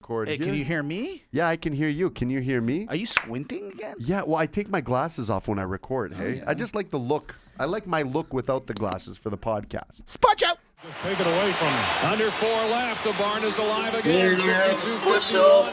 record. Hey, can you hear me? Yeah, I can hear you. Can you hear me? Are you squinting again? Yeah, well, I take my glasses off when I record, hey? yeah. I just like the look. I like my look without the glasses for the podcast. Spot out! Just take it away from him. Under 4 left. The barn is alive again. Yeah, it's a sports show.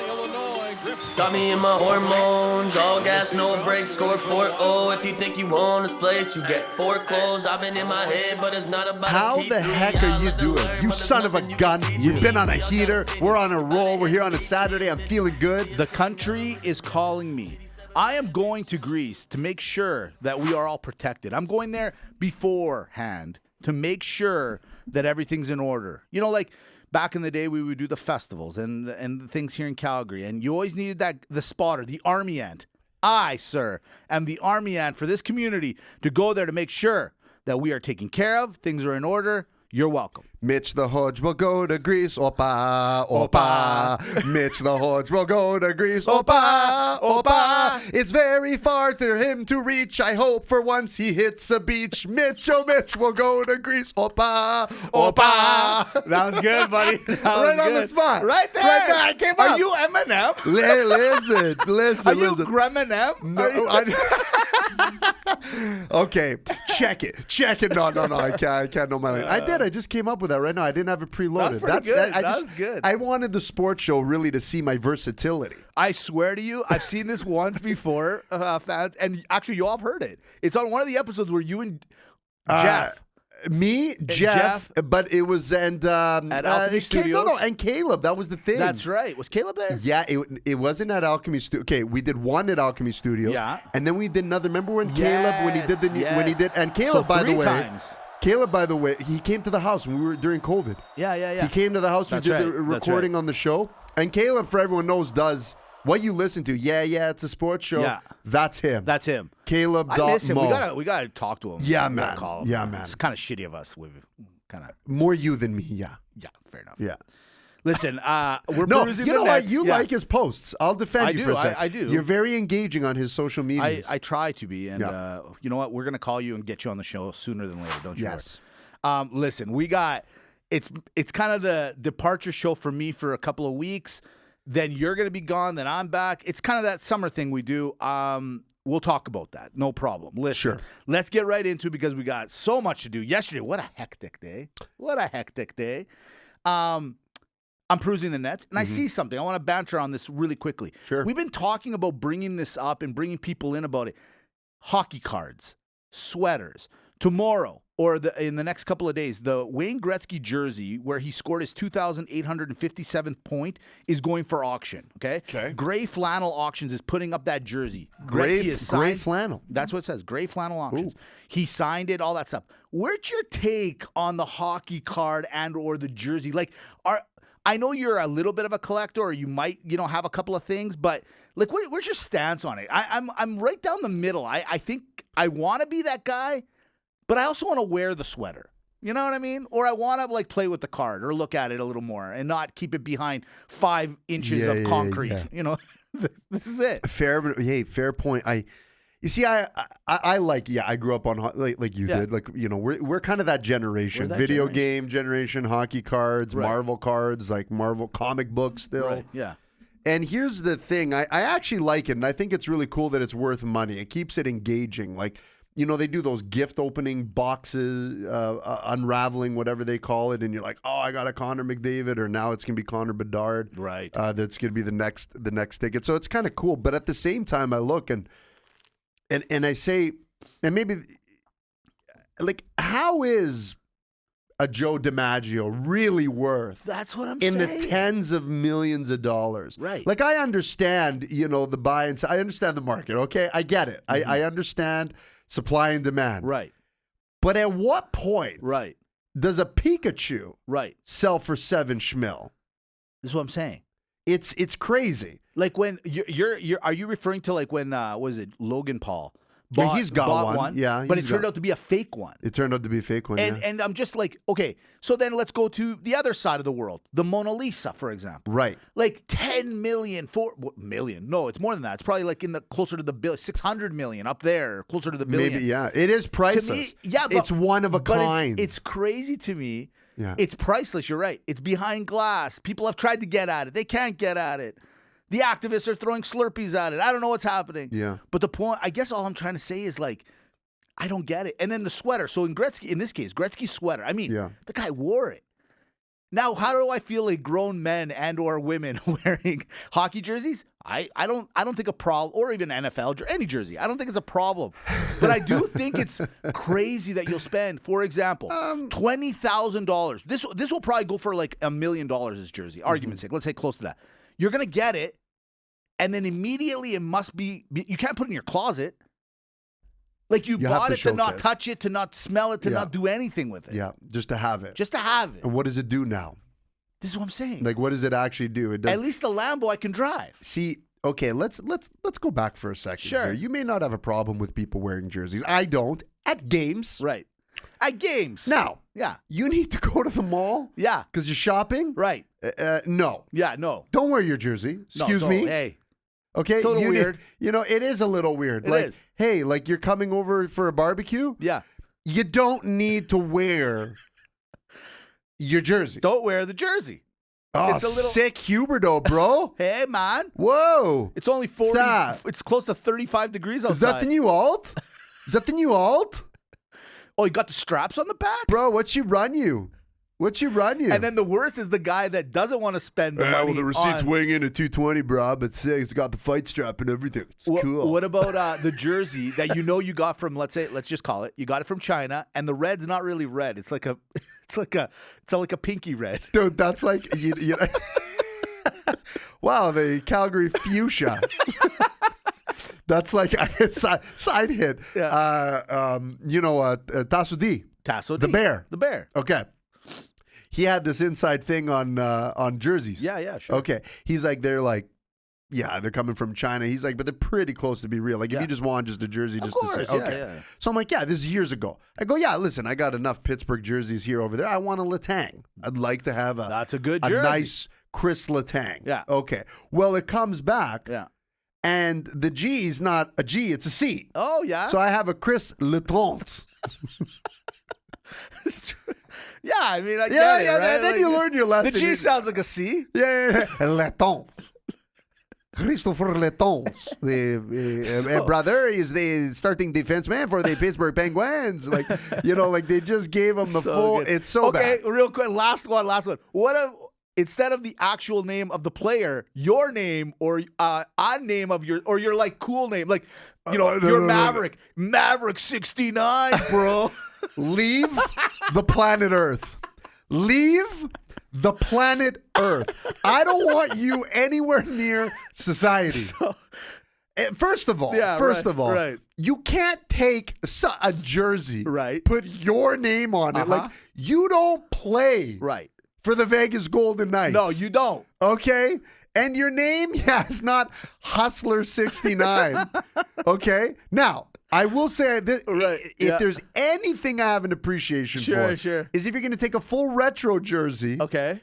Got me in my hormones, all gas, no brakes, score 4-0. If you think you own this place, you get foreclosed. I've been in my head, but it's not about How a T3. the heck are you doing? You son of a gun. You've been on a heater. We're on a roll. We're here on a Saturday. I'm feeling good. The country is calling me. I am going to Greece to make sure that we are all protected. I'm going there beforehand to make sure that everything's in order. You know, like back in the day, we would do the festivals and the things here in Calgary, and you always needed the spotter, the army ant. I, sir, am the army ant for this community to go there to make sure that we are taken care of, things are in order. You're welcome. Mitch the Hodge will go to Greece. Opa, opa. Mitch the Hodge will go to Greece. Opa, opa. It's very far to him to reach. I hope for once he hits a beach. Mitch, oh Mitch will go to Greece. Opa, opa. That was good, buddy. That was Right on good. the spot. Right there. Right there. I came Are up. you Eminem? Listen. Are you Greminem? No, okay, check it. No, I can't know my language. I just came up with that right now. I didn't have it preloaded. That's pretty good. That was good. I wanted the sports show really to see my versatility. I swear to you, I've seen this once before, fans, and actually you all have heard it. It's on one of the episodes where you and Jeff. Me, Jeff, but it was and at Alchemy Studios. And Caleb. That was the thing. That's right. Was Caleb there? Yeah, it wasn't at Alchemy Studios. Okay, we did one at Alchemy Studios. Yeah, and then we did another. Remember when Caleb and Caleb, so by the way. times. Caleb, by the way, he came to the house when we were during COVID. Yeah. He came to the house. That's we did right. the recording on the show. And Caleb, for everyone knows, does what you listen to. Yeah, it's a sports show. Yeah. That's him. That's him. Caleb. I miss him. Mo. We gotta talk to him. Yeah, We gotta man. call him. Yeah, man. It's kind of shitty of us. We've kind of More you than me. Yeah. fair enough. Yeah. Listen, we're No, perusing you the know nets. what? You Yeah. like his posts. I'll defend I you do, for a second. I do. You're very engaging on his social media. I try to be, and you know what? We're gonna call you and get you on the show sooner than later. Don't you? Yes. Worry. Listen, we got it's kind of the departure show for me for a couple of weeks. Then you're gonna be gone. Then I'm back. It's kind of that summer thing we do. We'll talk about that. No problem. Listen, Sure. Let's get right into it because we got so much to do. Yesterday, what a hectic day. I'm perusing the nets, and I see something. I want to banter on this really quickly. Sure. We've been talking about bringing this up and bringing people in about it. Hockey cards, sweaters. Tomorrow, or in the next couple of days, the Wayne Gretzky jersey, where he scored his 2,857th point, is going for auction. Okay. Gray Flannel Auctions is putting up that jersey. Gretzky is signed. Gray flannel. That's what it says. Gray Flannel Auctions. Ooh. He signed it. All that stuff. Where's your take on the hockey card and or the jersey? Like, I know you're a little bit of a collector, or you might, have a couple of things, but like, where's your stance on it? I'm right down the middle. I think I want to be that guy, but I also want to wear the sweater. You know what I mean? Or I want to like play with the card or look at it a little more and not keep it behind 5 inches of concrete. Yeah. You know, this is it. Fair point. You see, I like, I grew up on, like you did. Like, we're kind of that generation. Video game generation, hockey cards, Right. Marvel cards, like Marvel comic books still. Right. Yeah. And here's the thing. I actually like it, and I think it's really cool that it's worth money. It keeps it engaging. Like, they do those gift opening boxes, unraveling, whatever they call it, and you're like, oh, I got a Connor McDavid, or now it's going to be Connor Bedard. Right. That's going to be the next ticket. So it's kind of cool. But at the same time, I look and I say, and maybe, like, how is a Joe DiMaggio really worth? That's what I'm in saying. the tens of millions of dollars. Right. Like, I understand, the buy and sell. I understand the market, okay? I get it. I understand supply and demand. Right. But at what point Right. does a Pikachu Right. sell for $7 schmil? This is what I'm saying. It's crazy. Like when are you referring to like when was it Logan Paul? Yeah, he's got one. Yeah, but it he's turned got- out to be a fake one. It turned out to be a fake one. yeah. And I'm just like, okay, so then let's go to the other side of the world. The Mona Lisa, for example. Right. Like 10 million, million. No, it's more than that. It's probably like closer to the bill, 600 million up there, closer to the billion. Maybe, yeah. It is priceless. To me, yeah, but, it's one of a but kind. It's crazy to me Yeah. It's priceless. You're right. It's behind glass. People have tried to get at it. They can't get at it. The activists are throwing Slurpees at it. I don't know what's happening. Yeah. But the point, I guess all I'm trying to say is like, I don't get it. And then the sweater. So in this case, Gretzky's sweater. I mean, the guy wore it. Now, how do I feel like grown men and or women wearing hockey jerseys? I don't think a problem, or even NFL or any jersey. I don't think it's a problem. But I do think it's crazy that you'll spend, for example, $20,000. This will probably go for like $1 million this jersey. Argument's sake, let's say close to that. You're gonna get it, and then immediately it must be. You can't put it in your closet. Like you bought it to not touch it, to not smell it, to not do anything with it. Yeah, just to have it. Just to have it. And what does it do now? This is what I'm saying. Like, what does it actually do? It does. At least the Lambo I can drive. See, okay, let's go back for a second. Sure. Here. You may not have a problem with people wearing jerseys. I don't. At games. Right. At games. Now. Yeah. You need to go to the mall. Yeah. Because you're shopping. Right. No. Yeah. No. Don't wear your jersey. Excuse me. Hey. Okay, it's a little weird. It is a little weird. It is. Hey, like you're coming over for a barbecue? Yeah. You don't need to wear your jersey. Don't wear the jersey. Oh, it's a little sick Huberto, bro. Hey, man. Whoa. It's only 40. Stop. It's close to 35 degrees outside. Is that the new alt? Is that the new alt? Oh, you got the straps on the back? Bro, what'd she run you? What'd she run you? And then the worst is the guy that doesn't want to spend the money. Well, the receipt's on... weighing in at 220, bro, but it's got the fight strap and everything. It's cool. What about the jersey that you got from, let's just call it, you got it from China, and the red's not really red. It's like a pinky red. Dude, that's like wow, the Calgary fuchsia. That's like a side hit. Yeah. Tasso D. The bear. The bear. Okay. He had this inside thing on jerseys. Yeah, sure. Okay. He's like, they're coming from China. He's like, but they're pretty close to be real. Like, if you just want just a jersey Of just course, to say, okay. Yeah. So I'm like, yeah, this is years ago. I go, yeah, listen, I got enough Pittsburgh jerseys here over there. I want a Letang. I'd like to have That's a good jersey. a nice Chris Letang. Yeah. Okay. Well, it comes back. Yeah. And the G is not a G, it's a C. Oh, yeah. So I have a Chris Letang. Yeah, I mean, I get it, right? Then you learn your lesson. The G sounds like a C. Yeah. Letang. Christopher Letang, the brother, is the starting defenseman for the Pittsburgh Penguins. Like they just gave him the full. Good. It's so bad. Okay, real quick, last one. What if instead of the actual name of the player, your name or a name of your like cool name, like you're Maverick, Maverick 69, bro. Leave the planet Earth. Leave the planet Earth. I don't want you anywhere near society. First of all, right. You can't take a jersey, right? Put your name on it. Like, you don't play for the Vegas Golden Knights. No, you don't. Okay? And your name, is not Hustler 69. Okay? Now, I will say that if there's anything I have an appreciation for, is if you're going to take a full retro jersey, okay,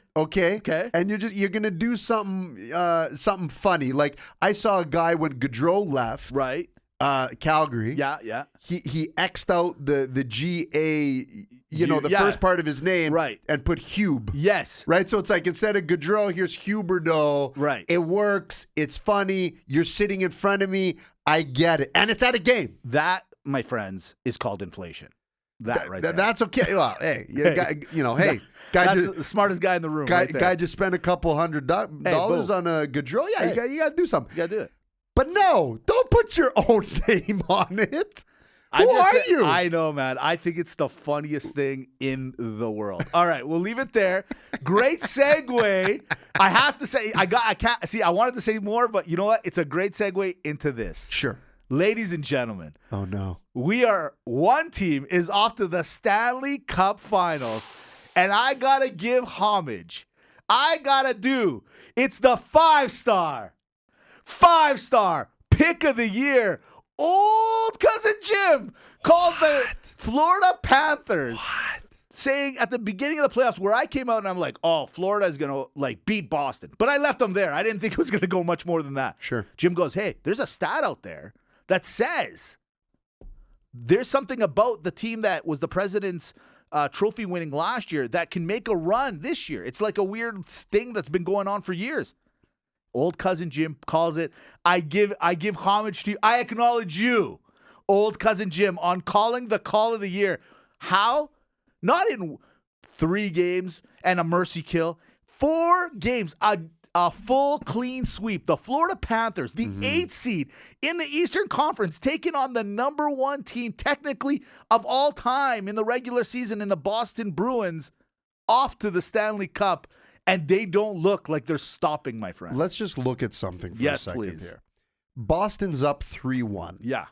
and you're going to do something funny. Like, I saw a guy when Gaudreau left, Calgary. Yeah. He X'd out the G-A, the first part of his name, and put Hube. Yes. Right? So it's like, instead of Gaudreau, here's Huberdeau. Right. It works. It's funny. You're sitting in front of me. I get it. And it's at a game. That, my friends, is called inflation. That's okay. Well, hey, guy that's the smartest guy in the room. Guy just spent a couple $100 on a Gaudreau. Yeah, you got to do something. You got to do it. But no, don't put your own name on it. Who are you? I know, man. I think it's the funniest thing in the world. All right, we'll leave it there. Great segue. I have to say, I can't see. I wanted to say more, but you know what? It's a great segue into this. Sure. Ladies and gentlemen. Oh, no. One team is off to the Stanley Cup Finals, and I got to give homage. It's the five-star pick of the year. Old cousin Jim called the Florida Panthers. Saying at the beginning of the playoffs, where I came out and I'm like, oh, Florida is going to beat Boston. But I left them there. I didn't think it was going to go much more than that. Sure. Jim goes, hey, there's a stat out there that says there's something about the team that was the president's trophy winning last year that can make a run this year. It's like a weird thing that's been going on for years. Old cousin Jim calls it. I give homage to you. I acknowledge you, old cousin Jim, on calling the call of the year. How? Not in 3 games and a mercy kill. 4 games, a full clean sweep. The Florida Panthers, the 8th seed in the Eastern Conference, taking on the number 1 team technically of all time in the regular season in the Boston Bruins, off to the Stanley Cup, and they don't look like they're stopping, my friend. Let's just look at something for a second please. here. Boston's up 3-1. Yeah.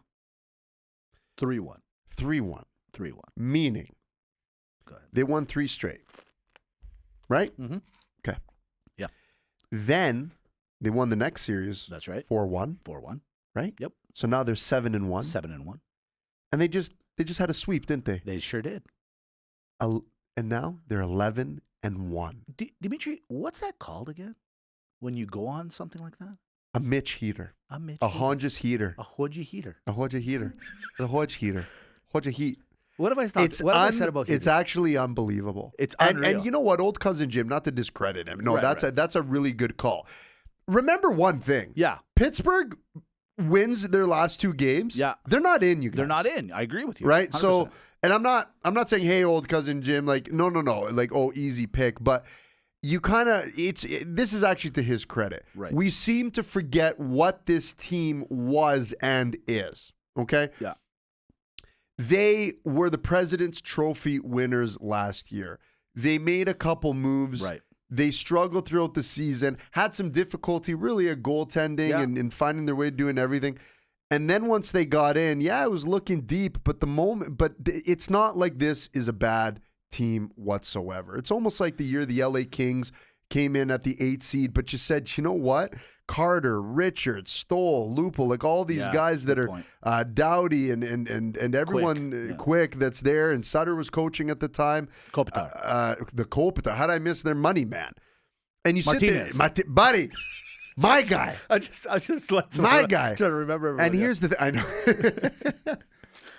3-1. 3-1. 3-1. Meaning, they won 3 straight. Right? Mm-hmm. Okay. Yeah. Then they won the next series. That's right. 4-1. 4-1. Right? Yep. So now they're 7-1. 7-1. And they just had a sweep, didn't they? They sure did. And now they're 11-1. Dimitri, what's that called again? When you go on something like that? A Mitch heater. A Mitch. A Honja's heater. A Hodgie heater. A Hodja heater. The Hodge heater. Hodja heat. What have I stopped? What have I said about heaters? It's actually unbelievable. It's unreal. And you know what? Old cousin Jim, not to discredit him. No, Right, that's a really good call. Remember one thing. Yeah. Pittsburgh wins their last 2 games. Yeah. They're not in, you guys. They're not in. I agree with you. Right? 100%. So, and I'm not saying, hey, old cousin Jim, like, no. Like, oh, easy pick. But you kind of, this is actually to his credit. Right. We seem to forget what this team was and is. Okay? Yeah. They were the President's Trophy winners last year. They made a couple moves. Right. They struggled throughout the season, had some difficulty really at goaltending and finding their way doing everything. And then once they got in, it was looking deep, but it's not like this is a bad team whatsoever. It's almost like the year the LA Kings came in at the 8th seed, but you said, you know what? Carter, Richards, Stoll, Lupul, like all these guys that are Dowdy and everyone quick that's there, and Sutter was coaching at the time. Kopitar. The Kopitar. How did I miss their money man? And you Martinez. sit there, buddy, my guy. I just like my guy. Trying to remember. And here's the thing. I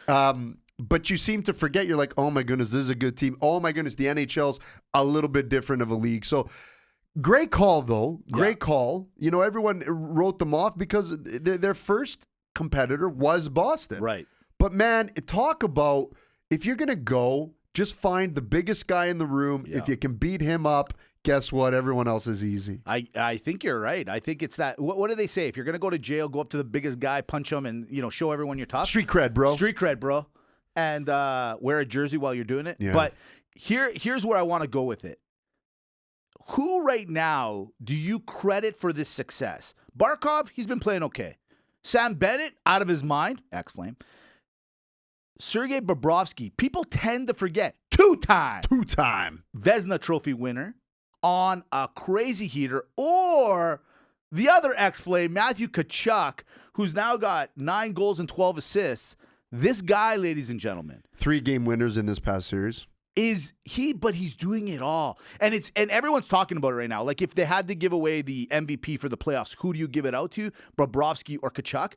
know. But you seem to forget. You're like, oh my goodness, this is a good team. Oh my goodness, the NHL's a little bit different of a league. So. Great call, though. Great call. You know, everyone wrote them off because their first competitor was Boston. Right. But, man, talk about if you're going to go, just find the biggest guy in the room. Yeah. If you can beat him up, guess what? Everyone else is easy. I think you're right. I think it's that. What do they say? If you're going to go to jail, go up to the biggest guy, punch him, and, show everyone you're tough. Street cred, bro. Street cred, bro. And wear a jersey while you're doing it. Yeah. But here's where I want to go with it. Who right now do you credit for this success? Barkov, he's been playing okay. Sam Bennett, out of his mind, ex-Flame. Sergei Bobrovsky, people tend to forget, 2-time Vezina Trophy winner on a crazy heater, or the other ex-Flame, Matthew Tkachuk, who's now got 9 goals and 12 assists. This guy, ladies and gentlemen. 3-game winners in this past series. But he's doing it all. And everyone's talking about it right now. Like, if they had to give away the MVP for the playoffs, who do you give it out to? Bobrovsky or Tkachuk?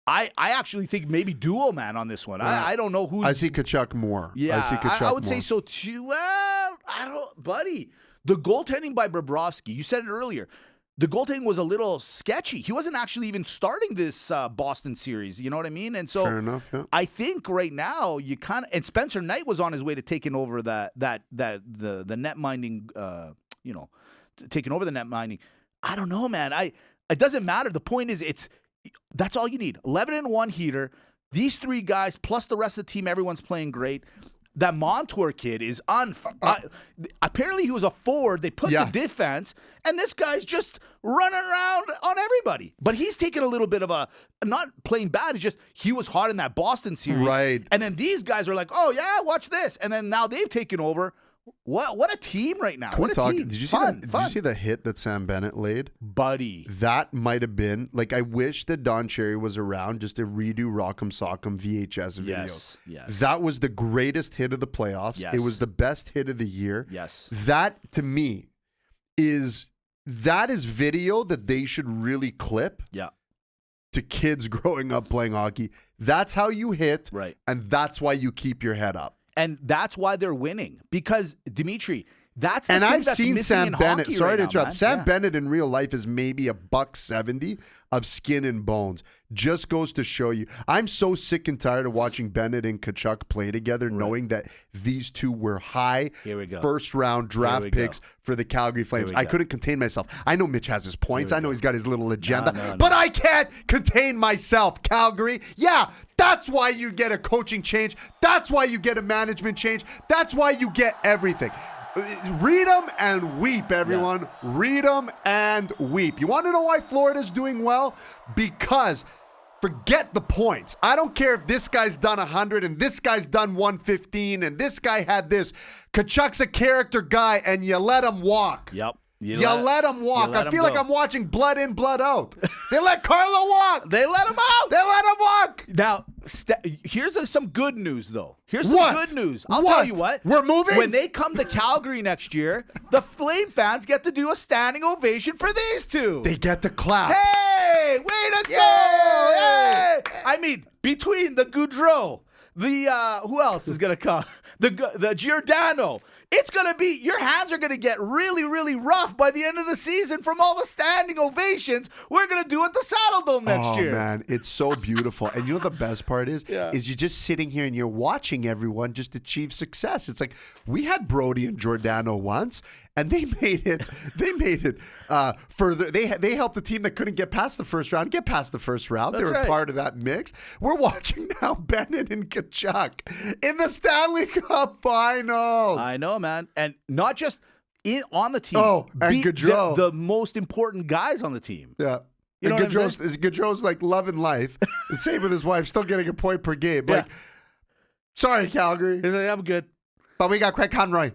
I actually think maybe duo man on this one. I don't know who. I see Tkachuk more. Yeah, I see Tkachuk I would more. say so too. Well, I don't, buddy. The goaltending by Bobrovsky, you said it earlier. The goaltending was a little sketchy. He wasn't actually even starting this Boston series. You know what I mean? And so fair enough, yeah. I think right now you kind of, and Spencer Knight was on his way to taking over the net minding, taking over the net minding. I don't know, man. It doesn't matter. The point is, that's all you need. 11-1 heater. These 3 guys plus the rest of the team. Everyone's playing great. That Montour kid is apparently he was a forward. They put the defense, and this guy's just running around on everybody. But he's taking a little bit of not playing bad. It's just he was hot in that Boston series. Right. And then these guys are like, oh, yeah, watch this. And then now they've taken over. What a team right now. What a team. Did you see that? Did you see the hit that Sam Bennett laid? Buddy. That might have been, like, I wish that Don Cherry was around just to redo Rock'em Sock'em VHS videos. Yes. That was the greatest hit of the playoffs. Yes. It was the best hit of the year. Yes. That, to me, is video that they should really clip. Yeah. To kids growing up playing hockey. That's how you hit. Right. And that's why you keep your head up. And that's why they're winning. Because, Dimitri, that's the And thing I've that's seen missing Sam in Bennett. hockey Sorry right to now, interrupt. man. Sam Yeah. Bennett in real life is maybe $170 of skin and bones. Just goes to show you. I'm so sick and tired of watching Bennett and Tkachuk play together, knowing that these two were high Here we go. first-round draft we go. picks for the Calgary Flames. we I go. couldn't contain myself. I know Mitch has his points. I know he's got his little agenda. No. But I can't contain myself, Calgary. Yeah, that's why you get a coaching change. That's why you get a management change. That's why you get everything. Read them and weep, everyone. Yeah. Read them and weep. You want to know why Florida's doing well? Because forget the points. I don't care if this guy's done 100 and this guy's done 115 and this guy had this. Kachuk's a character guy and you let him walk. Yep. You let him walk. I feel like I'm watching Blood In, Blood Out. They let Carlo walk. They let him out. They let him walk. Now, here's some good news, though. Here's some good news. I'll tell you what. We're moving? When they come to Calgary next year, the Flame fans get to do a standing ovation for these two. They get to clap. Hey, way to go. Hey. I mean, between the Goudreau, the, who else is going to come? The Giordano. It's going to be, your hands are going to get really, really rough by the end of the season from all the standing ovations we're going to do at the Saddle Dome next year. Oh, man, it's so beautiful. And you know the best part is you're just sitting here and you're watching everyone just achieve success. It's like, we had Brody and Giordano once, and they made it further. They helped the team that couldn't get past the first round get past the first round. That's they were right. part of that mix. We're watching now Bennett and Tkachuk in the Stanley Cup Finals. I know, man. And not just on the team. Oh, and Gaudreau. The most important guys on the team. Yeah. You know and what I'm saying? Gaudreau's like loving life. The same with his wife, still getting a point per game. Like, sorry, Calgary. He's like, I'm good. But we got Craig Conroy.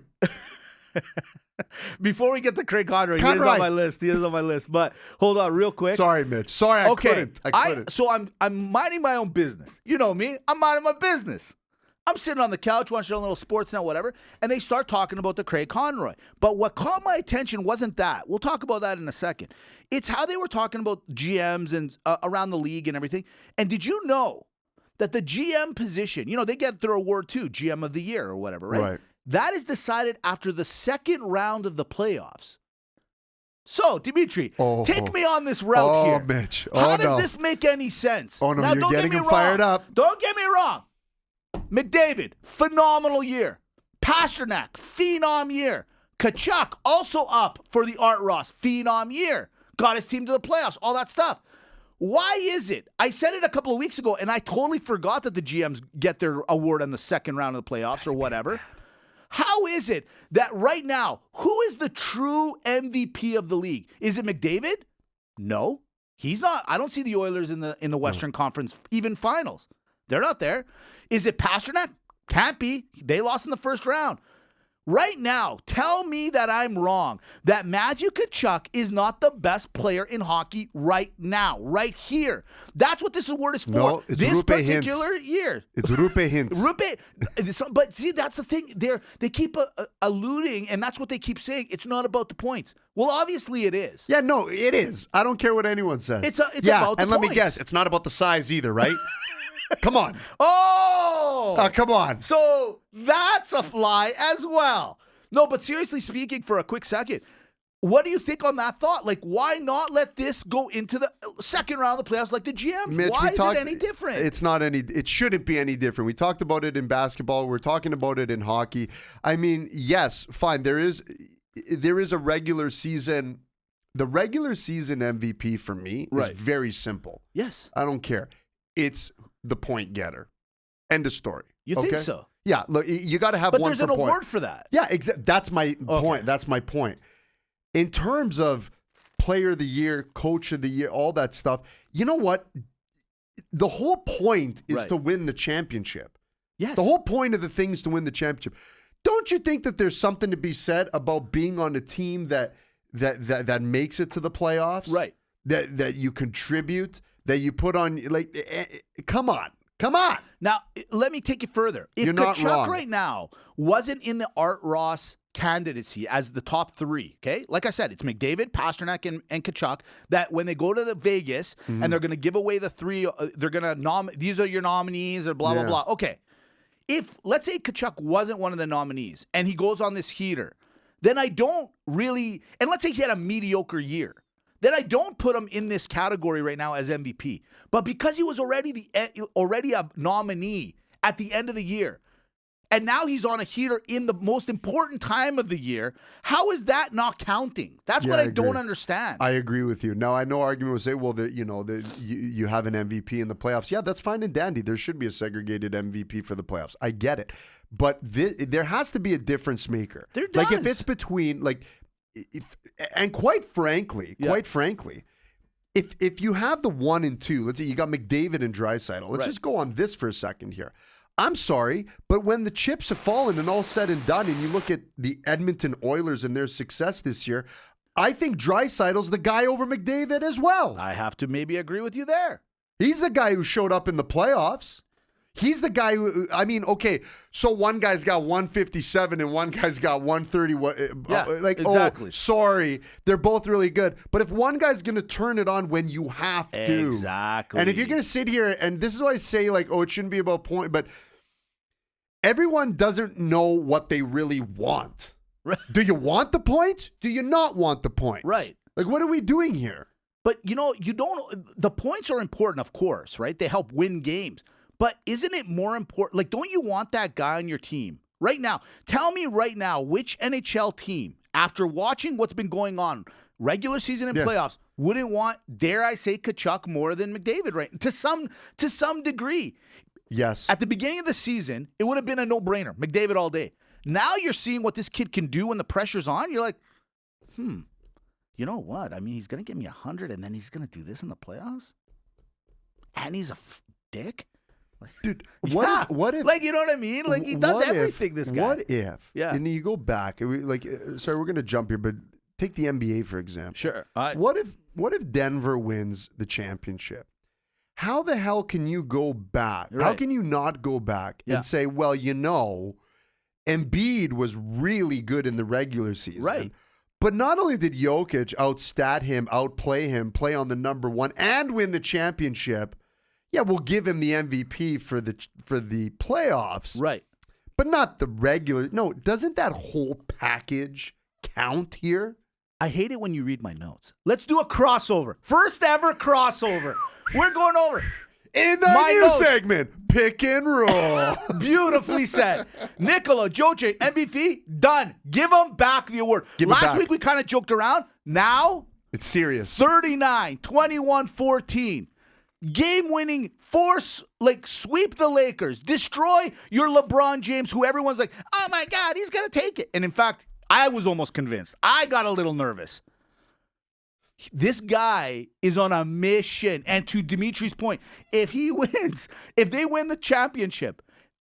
Before we get to Craig Conroy, he is on my list. He is on my list. But hold on real quick. Sorry, Mitch. Sorry, I couldn't. So I'm minding my own business. You know me. I'm minding my business. I'm sitting on the couch watching a little sports now, whatever, and they start talking about the Craig Conroy. But what caught my attention wasn't that. We'll talk about that in a second. It's how they were talking about GMs and around the league and everything. And did you know that the GM position, you know, they get their award too, GM of the year or whatever, right? Right. That is decided after the second round of the playoffs. So, Dimitri, take me on this route here. Oh, Mitch. How does this make any sense? Oh, no, now, you're getting him fired up. Don't get me wrong. McDavid, phenomenal year. Pasternak, phenom year. Tkachuk, also up for the Art Ross, phenom year. Got his team to the playoffs, all that stuff. Why is it? I said it a couple of weeks ago, and I totally forgot that the GMs get their award in the second round of the playoffs or whatever. How is it that right now, who is the true MVP of the league? Is it McDavid? No, he's not. I don't see the Oilers in the Western Conference even finals. They're not there. Is it Pasternak? Can't be. They lost in the first round. Right now, tell me that I'm wrong, that Matthew Tkachuk is not the best player in hockey right now, right here. That's what this award is for. No, it's this Rupe particular Hintz. year. It's Rupe Hintz. But see, that's the thing. They keep alluding, and that's what they keep saying. It's not about the points. Well, obviously it is. Yeah, no, it is. I don't care what anyone says. It's about the and let me points. guess, it's not about the size either, right? Come on. Oh, Come on. So that's a fly as well. No, but seriously speaking, for a quick second, what do you think on that thought? Like, why not let this go into the second round of the playoffs like the GMs? Mitch, why is it any different? It shouldn't be any different. We talked about it in basketball. We're talking about it in hockey. I mean, yes, fine. There is a regular season. The regular season MVP for me is very simple. Yes. I don't care. It's the point getter. End of story. You think so? Yeah, look, you got to have but one there's per an point. award for that. Yeah, that's my point. That's my point. In terms of player of the year, coach of the year, all that stuff, you know what? The whole point is to win the championship. Yes. The whole point of the thing is to win the championship. Don't you think that there's something to be said about being on a team that makes it to the playoffs? Right. That you contribute, that you put on, like, come on. Come on. Now, let me take it further. If You're not Tkachuk wrong. right now wasn't in the Art Ross candidacy as the top three, okay? Like I said, it's McDavid, Pasternak, and Tkachuk, that when they go to the Vegas and they're going to give away the three, they're going to these are your nominees or blah, blah, blah. Okay. if, let's say Tkachuk wasn't one of the nominees and he goes on this heater, then I don't really, and let's say he had a mediocre year, then I don't put him in this category right now as MVP. But because he was already a nominee at the end of the year, and now he's on a heater in the most important time of the year, how is that not counting? That's what I don't understand. I agree with you. Now, I know argument would say, well, you have an MVP in the playoffs. Yeah, that's fine and dandy. There should be a segregated MVP for the playoffs. I get it. But there has to be a difference maker. There does. Like, if it's between, and quite frankly, if you have the 1 and 2, let's say you got McDavid and Draisaitl. Let's just go on this for a second here. I'm sorry, but when the chips have fallen and all said and done, and you look at the Edmonton Oilers and their success this year, I think Draisaitl's the guy over McDavid as well. I have to maybe agree with you there. He's the guy who showed up in the playoffs. He's the guy who, I mean, okay, so one guy's got 157 and one guy's got 130. Exactly. Oh, sorry, they're both really good. But if one guy's going to turn it on when you have to. Exactly. And if you're going to sit here, and this is why I say, it shouldn't be about point, but everyone doesn't know what they really want. Right. Do you want the points? Do you not want the points? Right. Like, what are we doing here? But, the points are important, of course, right? They help win games. But isn't it more important? Don't you want that guy on your team right now? Tell me right now which NHL team, after watching what's been going on, regular season and playoffs, wouldn't want, dare I say, Tkachuk more than McDavid, right? To some degree. Yes. At the beginning of the season, it would have been a no-brainer. McDavid all day. Now you're seeing what this kid can do when the pressure's on. You're like, you know what? I mean, he's going to give me 100, and then he's going to do this in the playoffs? And he's a dick? Dude, what if you know what I mean? He does everything, this guy. What if? Yeah. And you go back, sorry, we're going to jump here, but take the NBA, for example. Sure. What if Denver wins the championship? How the hell can you go back? Right. How can you not go back and say, well, Embiid was really good in the regular season. Right. But not only did Jokic outstat him, outplay him, play on the number one, and win the championship, yeah, we'll give him the MVP for the playoffs. Right. But not the regular. No, doesn't that whole package count here? I hate it when you read my notes. Let's do a crossover. First ever crossover. We're going over. In the new segment, pick and roll. Beautifully said. Nikola Jokic, MVP, done. Give him back the award. Last week we kind of joked around. Now it's serious. 39, 21, 14. Game-winning force, sweep the Lakers. Destroy your LeBron James, who everyone's like, oh my God, he's going to take it. And in fact, I was almost convinced. I got a little nervous. This guy is on a mission. And to Dimitri's point, if he wins, if they win the championship,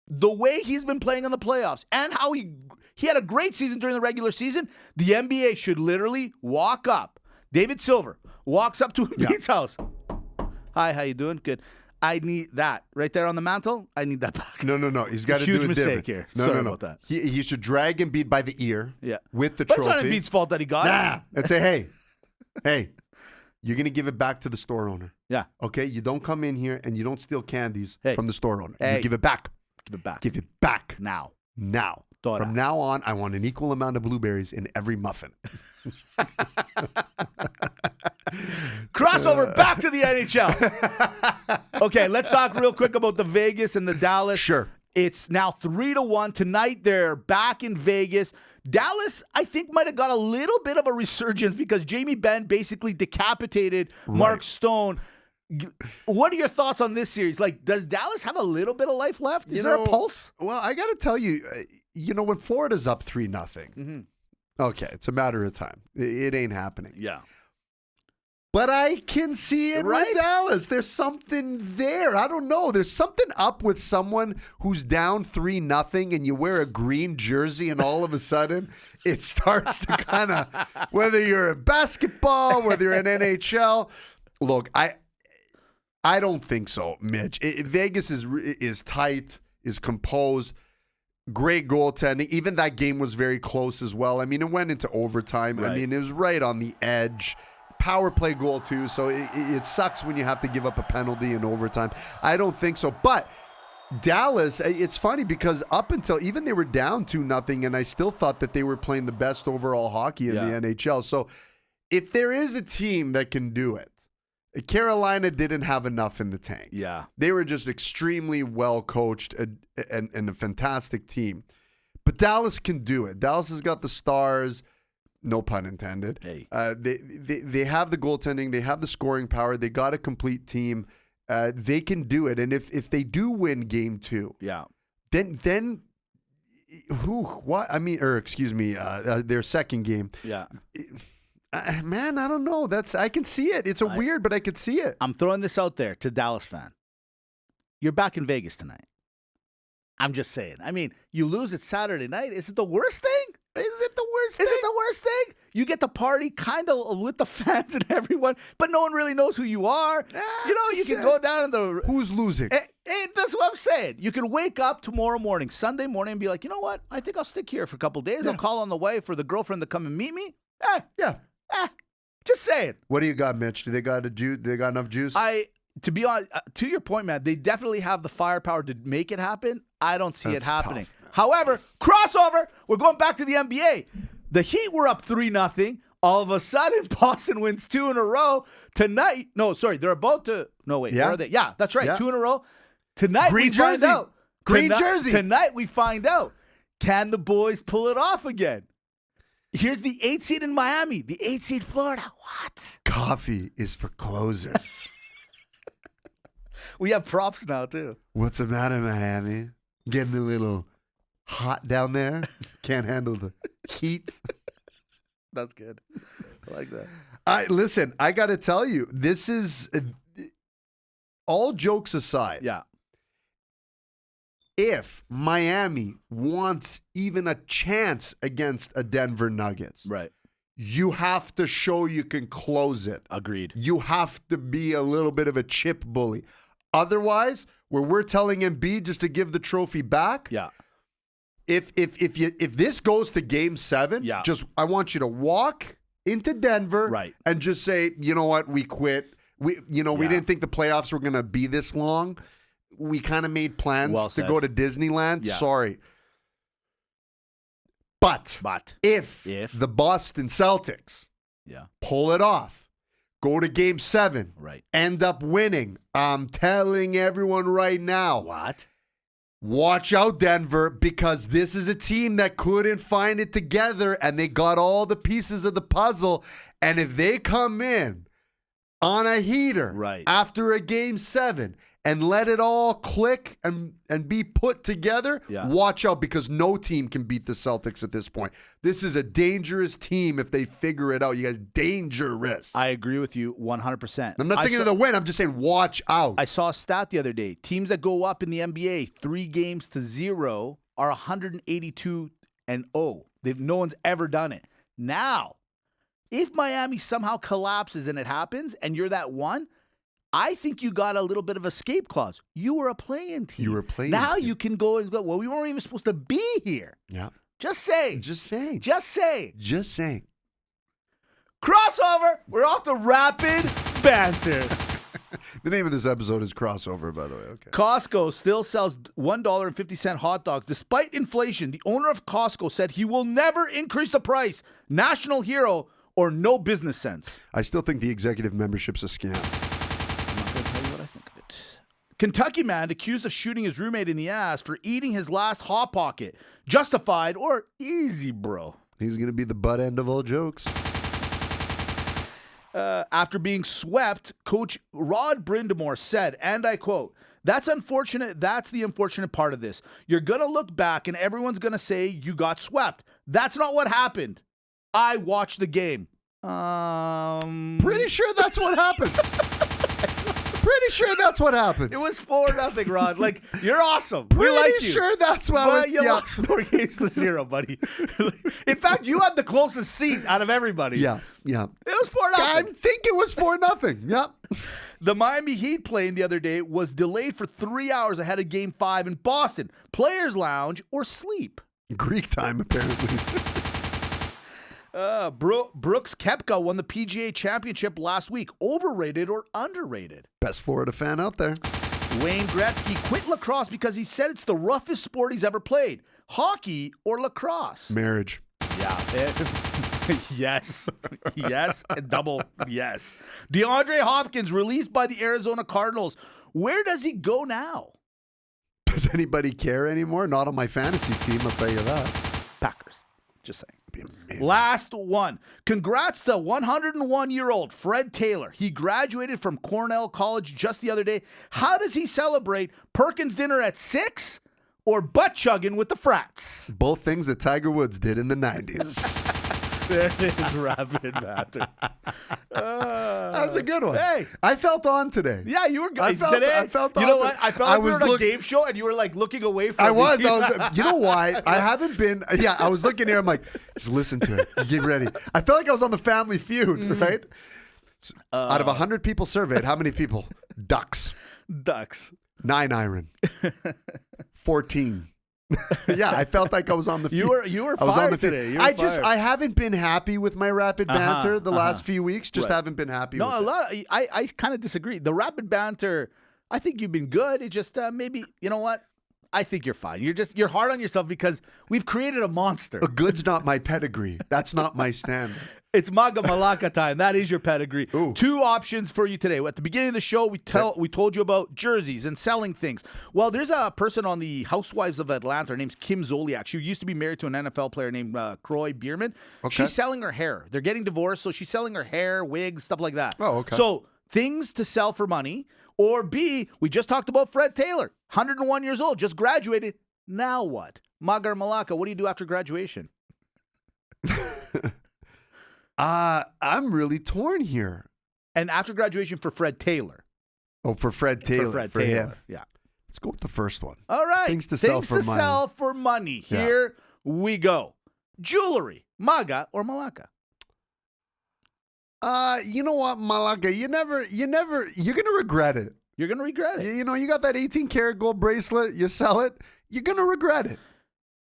the way he's been playing in the playoffs and how he had a great season during the regular season, the NBA should literally walk up. David Silver walks up to Embiid's house. Hi, how you doing? Good. I need that right there on the mantle. I need that back. No. He's got to do it huge mistake different. Here. No, Sorry about that. He should drag Embiid by the ear. Yeah. With the but trophy. It's not Embiid's fault that he got it. And say, hey, you're gonna give it back to the store owner. Yeah. Okay. You don't come in here and you don't steal candies from the store owner. Hey. You give it back. Give it back. Give it back now. From now on, I want an equal amount of blueberries in every muffin. Crossover back to the NHL. Okay, let's talk real quick about the Vegas and the Dallas. Sure. It's now 3-1. Tonight, they're back in Vegas. Dallas, I think, might have got a little bit of a resurgence because Jamie Benn basically decapitated Mark Stone. What are your thoughts on this series? Does Dallas have a little bit of life left? Is there a pulse? Well, I got to tell you, when Florida's up 3-0, okay, it's a matter of time. It ain't happening. Yeah. But I can see it with Dallas. There's something there. I don't know. There's something up with someone who's down 3-0 and you wear a green jersey and all of a sudden it starts to kind of, whether you're in basketball, whether you're in NHL. Look, I don't think so, Mitch. Vegas is tight, is composed. Great goaltending. Even that game was very close as well. I mean, it went into overtime. Right. I mean, it was right on the edge. Power play goal, too. So it sucks when you have to give up a penalty in overtime. I don't think so. But Dallas, it's funny because up until even they were down 2-0, and I still thought that they were playing the best overall hockey in the NHL. So if there is a team that can do it, Carolina didn't have enough in the tank. Yeah. They were just extremely well coached and a fantastic team. But Dallas can do it. Dallas has got the stars, no pun intended. Hey. They have the goaltending. They have the scoring power. They got a complete team. They can do it. And if they do win game 2, then what? I mean, their second game. Yeah. Man, I don't know. I can see it. It's weird, but I could see it. I'm throwing this out there to Dallas fan. You're back in Vegas tonight. I'm just saying. I mean, you lose it Saturday night. Is it the worst thing? Is it the worst thing? You get to party kind of with the fans and everyone, but no one really knows who you are. You can go down in the... Who's losing? That's what I'm saying. You can wake up tomorrow morning, Sunday morning, and be like, you know what? I think I'll stick here for a couple of days. Yeah. I'll call on the way for the girlfriend to come and meet me. Just saying. What do you got, Mitch? Do they got enough juice? To be honest, to your point, man, they definitely have the firepower to make it happen. I don't see it happening. Tough. However, crossover, we're going back to the NBA. The Heat were up 3-0. All of a sudden, Boston wins 2 in a row. Tonight, they're about to, where are they? Yeah, that's right, Yeah. 2 in a row. Tonight, Green we find jersey. out. Green jersey. Tonight, we find out. Can the boys pull it off again? Here's the 8 seed in Miami, the 8 seed Florida. What? Coffee is for closers. We have props now, too. What's the matter, Miami? Getting a little hot down there? Can't handle the heat? That's good. I like that. Listen, I got to tell you, this is, all jokes aside. Yeah. If Miami wants even a chance against a Denver Nuggets, Right. you have to show you can close it. Agreed. You have to be a little bit of a chip bully. Otherwise, where we're telling Embiid just to give the trophy back, Yeah. if this goes to Game 7, Yeah. I want you to walk into Denver, Right. and just say, you know what, we quit. We didn't think the playoffs were going to be this long. We kind of made plans to go to Disneyland. Yeah. Sorry. But if the Boston Celtics pull it off, go to Game 7, Right. end up winning, I'm telling everyone right now. What? Watch out, Denver, because this is a team that couldn't find it together, and they got all the pieces of the puzzle. And if they come in on a heater after a Game 7 and let it all click and be put together, watch out, because no team can beat the Celtics at this point. This is a dangerous team if they figure it out. You guys, dangerous. I agree with you 100%. I'm not saying they'll win. I'm just saying watch out. I saw a stat the other day. Teams that go up in the NBA 3-0 are 182-0. No one's ever done it. Now, if Miami somehow collapses and it happens, and you're that one, I think you got a little bit of escape clause. You were a playing team. You were a playing Now team. you can go and go, well, we weren't even supposed to be here. Yeah. Just saying. Just saying. Just saying. Just saying. Crossover. We're off to Rapid Banter. The name of this episode is Crossover, by the way. Okay. Costco still sells $1.50 hot dogs. Despite inflation, the owner of Costco said he will never increase the price. National hero or no business sense. I still think the executive membership's a scam. I'm not going to tell you what I think of it. Kentucky man accused of shooting his roommate in the ass for eating his last Hot Pocket. Justified or easy, bro? He's going to be the butt end of all jokes. After being swept, Coach Rod Brindamore said, and I quote, "That's unfortunate. That's the unfortunate part of this. You're going to look back and everyone's going to say you got swept. That's not what happened. I watched the game." Pretty sure that's what happened. Pretty sure that's what happened. It was 4-0, Rod. Like, you're awesome. Pretty We like you. sure that's what But you lost 4 games to 0, buddy. In fact, you had the closest seat out of everybody. Yeah. It was 4-0. I think it was 4-0. Yep. The Miami Heat playing the other day was delayed for 3 hours ahead of Game 5 in Boston. Players lounge or sleep. Greek time, apparently. Brooks Koepka won the PGA Championship last week. Overrated or underrated? Best Florida fan out there. Wayne Gretzky quit lacrosse because he said it's the roughest sport he's ever played. Hockey or lacrosse? Marriage. Yeah. Yes. Yes. Double yes. DeAndre Hopkins released by the Arizona Cardinals. Where does he go now? Does anybody care anymore? Not on my fantasy team, I'll tell you that. Packers. Just saying. Last one. Congrats to 101-year-old Fred Taylor. He graduated from Cornell College just the other day. How does he celebrate? Perkins dinner at 6 or butt chugging with the frats? Both things that Tiger Woods did in the 90s. There it is, rapid banter. That was a good one. Hey. I felt on today. Yeah, you were good. I felt you on know to- what? I felt I like we was were on a look- game show and you were like looking away from I me. was. You know why? I haven't been. Yeah, I was looking here. I'm like, just listen to it. Get ready. I felt like I was on the Family Feud, right? Out of 100 people surveyed, how many people? Ducks. Ducks. 9 iron. 14. Yeah, I felt like I was on the field. You were I was on fired the field. today. You were fired. I haven't been happy with my rapid banter the last few weeks. Just Right. haven't been happy No, with a it. lot. I kind of disagree. The rapid banter, I think you've been good. It just maybe, you know what? I think you're fine. You're hard on yourself because we've created a monster. A good's not my pedigree. That's not my standard. It's MAGA MALAKA time. That is your pedigree. Ooh. 2 options for you today. At the beginning of the show, we told you about jerseys and selling things. Well, there's a person on the Housewives of Atlanta. Her name's Kim Zoliak. She used to be married to an NFL player named Croy Bierman. Okay. She's selling her hair. They're getting divorced, so she's selling her hair, wigs, stuff like that. Oh, okay. So things to sell for money. Or B, we just talked about Fred Taylor, 101 years old, just graduated. Now what? MAGA or MALAKA, what do you do after graduation? I'm really torn here. And after graduation for Fred Taylor. Oh, for Fred Taylor. For Fred for Taylor. him. Yeah. Let's go with the first one. All right. Things to sell for money. sell for money. Yeah. Here we go. Jewelry, MAGA or MALAKA? You know what, Malaka? You're gonna regret it. You're going to regret it. You know, you got that 18-karat gold bracelet. You sell it. You're gonna regret it.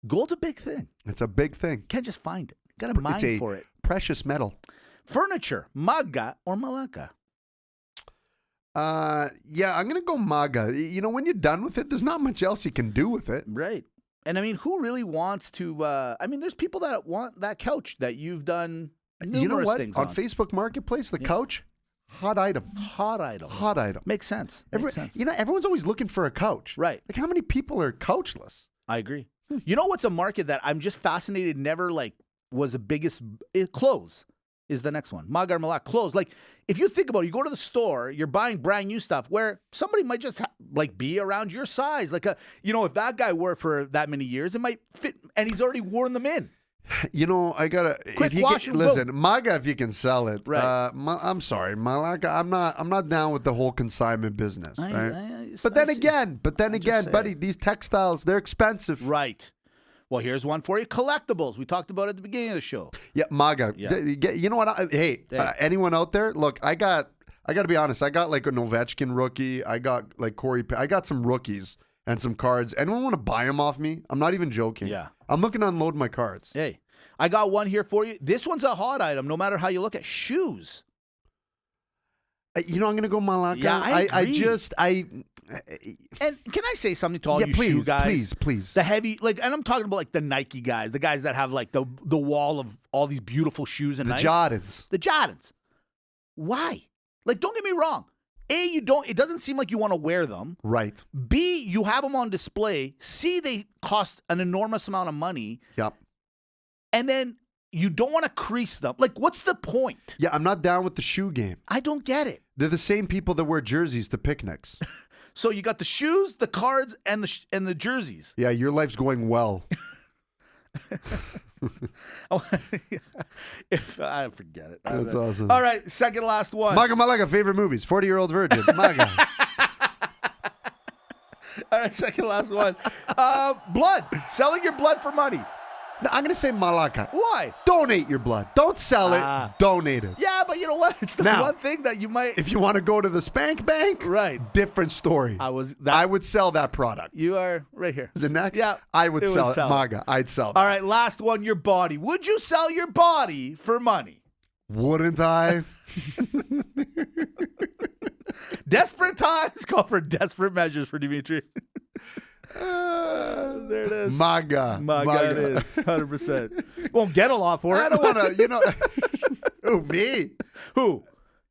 Gold's a big thing. It's a big thing. Can't just find it. Got to mine It's a for it. precious metal. Furniture, MAGA or MALAKA? Yeah, I'm gonna go MAGA. You know, when you're done with it, there's not much else you can do with it. Right. And I mean, who really wants to? I mean, there's people that want that couch that you've done numerous You know what? things On on. Facebook Marketplace, the couch, hot item. Hot item. Hot item. Makes sense. Makes sense. You know, everyone's always looking for a couch. Right. Like, how many people are couchless? I agree. You know what's a market that I'm just fascinated, never like was the biggest? Clothes is the next one. MAGA or MALAKA. Clothes. Like, if you think about it, you go to the store, you're buying brand new stuff where somebody might just like be around your size. Like, if that guy wore it for that many years, it might fit, and he's already worn them in. You know, I gotta. Quick wash and listen, MAGA, if you can sell it. Right. I'm sorry, Malaka. I'm not down with the whole consignment business. Right? But then see. again, saying. buddy, these textiles, they're expensive. Right. Well, here's one for you. Collectibles. We talked about it at the beginning of the show. Yeah, MAGA. Yeah. You know what? Hey, anyone out there? Look, I got to be honest. I got like an Ovechkin rookie. I got like Corey. I got some rookies and some cards. Anyone want to buy them off me? I'm not even joking. Yeah. I'm looking to unload my cards. Hey, I got one here for you. This one's a hot item, no matter how you look at shoes. You know, I'm gonna go Malaka. Yeah, I agree. And can I say something to all you shoe guys? Please. The heavy, like, and I'm talking about like the Nike guys, the guys that have like the wall of all these beautiful shoes and The nice. Jordans. The Jordans. Why? Like, don't get me wrong. A, it doesn't seem like you want to wear them. Right. B, you have them on display. C, they cost an enormous amount of money. Yep. And then you don't want to crease them. Like, what's the point? Yeah, I'm not down with the shoe game. I don't get it. They're the same people that wear jerseys to picnics. So you got the shoes, the cards, and the jerseys. Yeah, your life's going well. If I forget it. That's awesome. All right, second last one. MAGA Malaka, favorite movies. 40-Year-Old Virgin. MAGA. All right, second last one. Blood. Selling your blood for money. No, I'm going to say Malaka. Why? Donate your blood. Don't sell it. Donate it. Yeah, but you know what? It's the Now, one thing that you might. If you want to go to the spank bank, Right. different story. I would sell that product. You are right here. Is it next? Yeah. I would sell it. MAGA. I'd sell that. All right, last one. Your body. Would you sell your body for money? Wouldn't I? Desperate times call for desperate measures for Dimitri. There it is. MAGA. It is. 100%. Won't get a lot for it. I don't want to, Who, me? Who?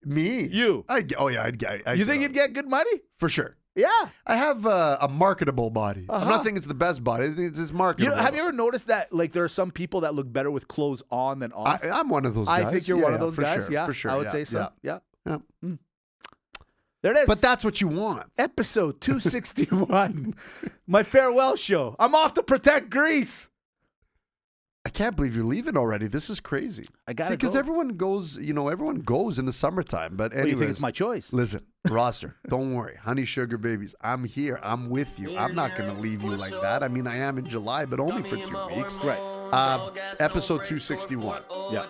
Me? You. I'd You think you'd get good money? For sure. Yeah. I have a marketable body. I'm not saying it's the best body. I think it's marketable. Have you ever noticed that like there are some people that look better with clothes on than off? I'm one of those guys. I think you're one of those guys. Sure, yeah, for sure. I would say so. Yeah. Yeah. There it is. But that's what you want. Episode 261. My farewell show. I'm off to protect Greece. I can't believe you're leaving already. This is crazy. I gotta because go. everyone goes in the summertime. But Well, anyways, you think it's my choice? Listen, roster, don't worry. Honey, sugar babies, I'm here. I'm with you. I'm not going to leave you like that. I mean, I am in July, but only for 2 weeks. Right. Episode 261. Yeah.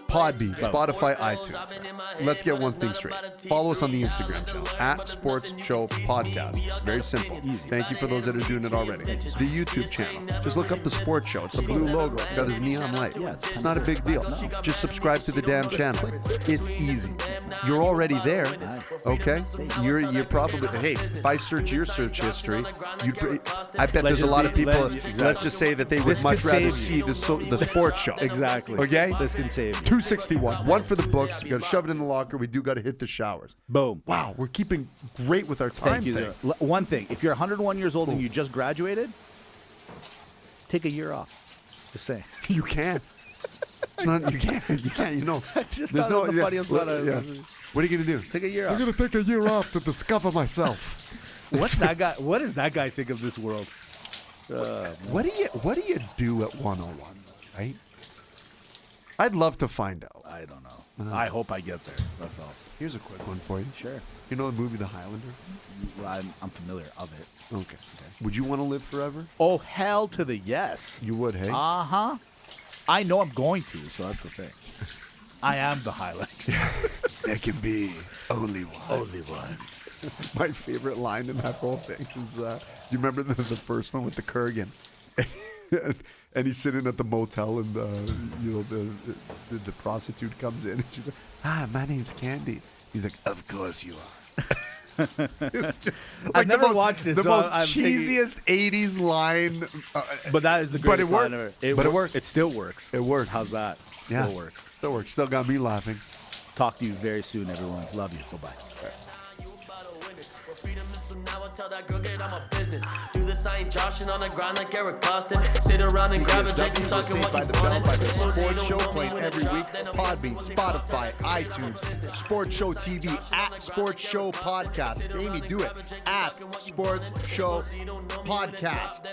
Podbean, Spotify, iTunes. Let's get one thing straight. Follow us on the Instagram channel, @Sports Show Podcast. Very simple. Easy. Thank you for those that are doing it already. The YouTube channel. Just look up the Sports Show. It's a blue logo. It's got this neon light. Yeah, it's not a big deal. Just subscribe to the damn channel. It's easy. You're already there. Okay? You're probably, hey, if I search your search history, I bet there's a lot of people, let's just say that they would much rather see the sports show. Exactly. Okay? This can save you. 261. One for the books. We got to shove it in the locker. We do got to hit the showers. Boom. Wow, we're keeping great with our time. Thank you. thing. One thing. If you're 101 years old and you just graduated, take a year off. Just saying. You can't. It's not, you can't. You can't. You know. Just There's thought it was the funniest one. yeah. What are you gonna do? Take a year I'm off. gonna take a year off to discover myself. What's that guy? What does that guy think of this world? What do you do at 101? Right? I'd love to find out. I don't know. I hope I get there. That's all. Here's a quick one for you. Sure. You know the movie The Highlander? Well, I'm familiar of it. Okay. Would you want to live forever? Oh, hell to the yes. You would, hey? Uh-huh. I know I'm going to, so that's the thing. I am the Highlander. There can be only one. Only one. My favorite line in that whole thing is, do you remember the first one with the Kurgan? And he's sitting at the motel, and the prostitute comes in, and she's like, "Hi, my name's Candy." He's like, "Of course you are." I've never watched it. The so most I'm cheesiest '80s line, but that is the but it greatest line worked. ever. But it worked. It still works. It worked. How's that? Still works. Still works. Still got me laughing. Talk to you very soon, everyone. Love you. Bye-bye. Now I tell that girl get on my business. Do this, I ain't joshing on the ground like Eric Costin. Sit around and grab a check and talking what you wanted. Sports Show playing every week. Podbean, Spotify, iTunes, Sports Show TV, @Sports Show Podcast. Amy, do it. @Sports Show Podcast.